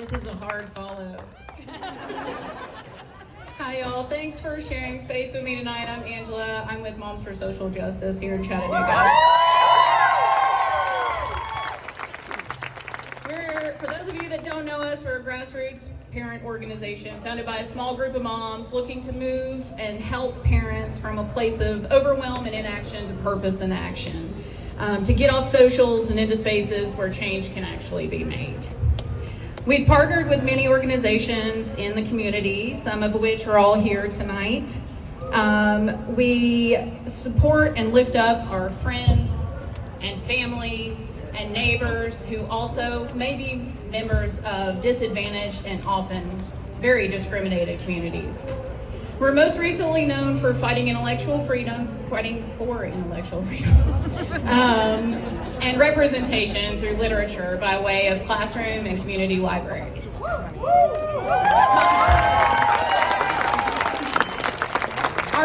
This is a hard follow. Hi, y'all. Thanks for sharing space with me tonight. I'm Angela. I'm with Moms for Social Justice here in Chattanooga. For those of you that don't know us, we're a grassroots parent organization founded by a small group of moms looking to move and help parents from a place of overwhelm and inaction to purpose and action, to get off socials and into spaces where change can actually be made. We've partnered with many organizations in the community, some of which are all here tonight. We support and lift up our friends and family and neighbors who also may be members of disadvantaged and often very discriminated communities. We're most recently known for fighting for intellectual freedom, and representation through literature by way of classroom and community libraries. Our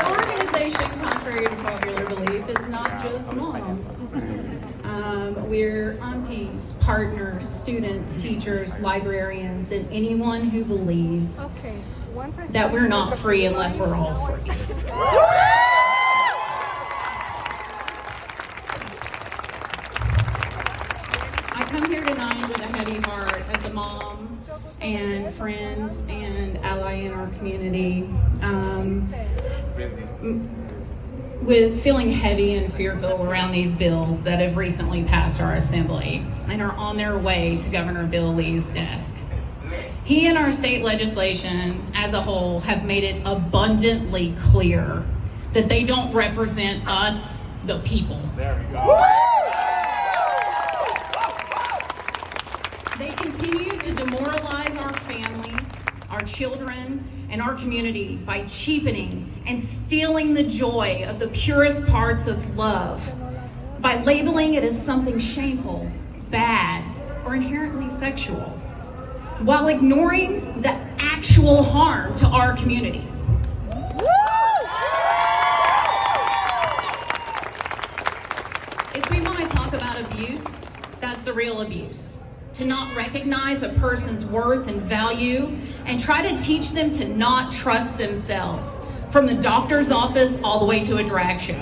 organization, contrary to popular belief, is not just moms. We're aunties, partners, students, teachers, librarians, and anyone who believes that we're not free unless we're all free. I come here tonight with a heavy heart as a mom and friend and ally in our community. With feeling heavy and fearful around these bills that have recently passed our assembly and are on their way to Governor Bill Lee's desk. He and our state legislation as a whole have made it abundantly clear that they don't represent us, the people. There we go. They continue to demoralize our families, our children, and our community by cheapening and stealing the joy of the purest parts of love, by labeling it as something shameful, bad, or inherently sexual, while ignoring the actual harm to our communities. If we want to talk about abuse, that's the real abuse. To not recognize a person's worth and value and try to teach them to not trust themselves, from the doctor's office all the way to a drag show.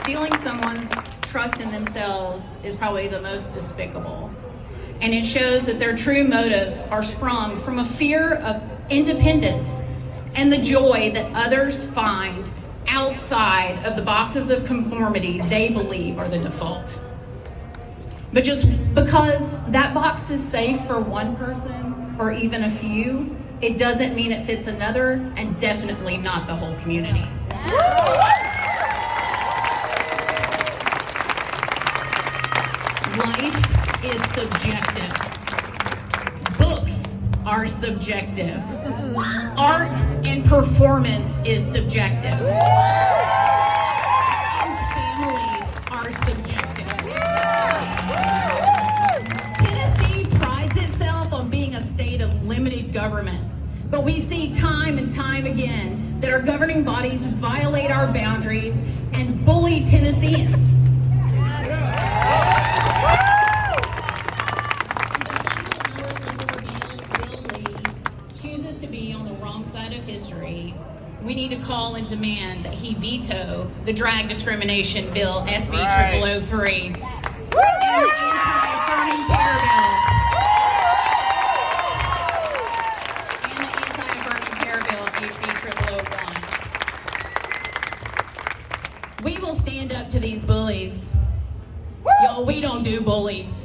Stealing someone's trust in themselves is probably the most despicable. And it shows that their true motives are sprung from a fear of independence and the joy that others find outside of the boxes of conformity they believe are the default. But just because that box is safe for one person or even a few, it doesn't mean it fits another, and definitely not the whole community. Life is subjective. Books are subjective. Art and performance is subjective. And families are subjective. Tennessee prides itself on being a state of limited government, but we see time and time again that our governing bodies violate our boundaries and bully Tennesseans. We need to call and demand that he veto the drag discrimination bill, SB 0003, and the anti-affirming care bill. And the anti-affirming care bill, HB 0001. We will stand up to these bullies. Y'all, we don't do bullies.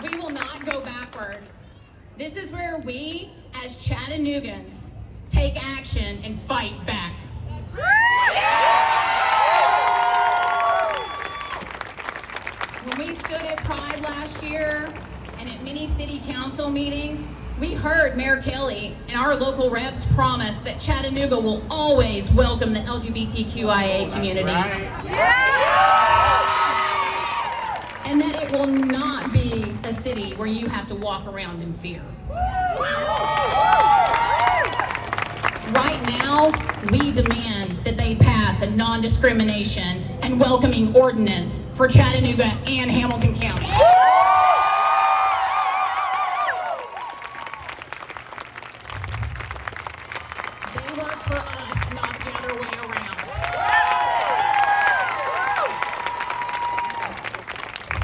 We will not go backwards. This is where we, as Chattanoogans, take action and fight back. When we stood at Pride last year and at many city council meetings, we heard Mayor Kelly and our local reps promise that Chattanooga will always welcome the LGBTQIA community. And that it will not be a city where you have to walk around in fear. Right now, we demand that they pass a non-discrimination and welcoming ordinance for Chattanooga and Hamilton County. They work for us, not the other way around.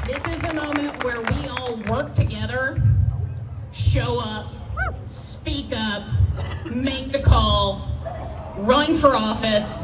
This is the moment where we all work together, show up, speak up, make the call, run for office,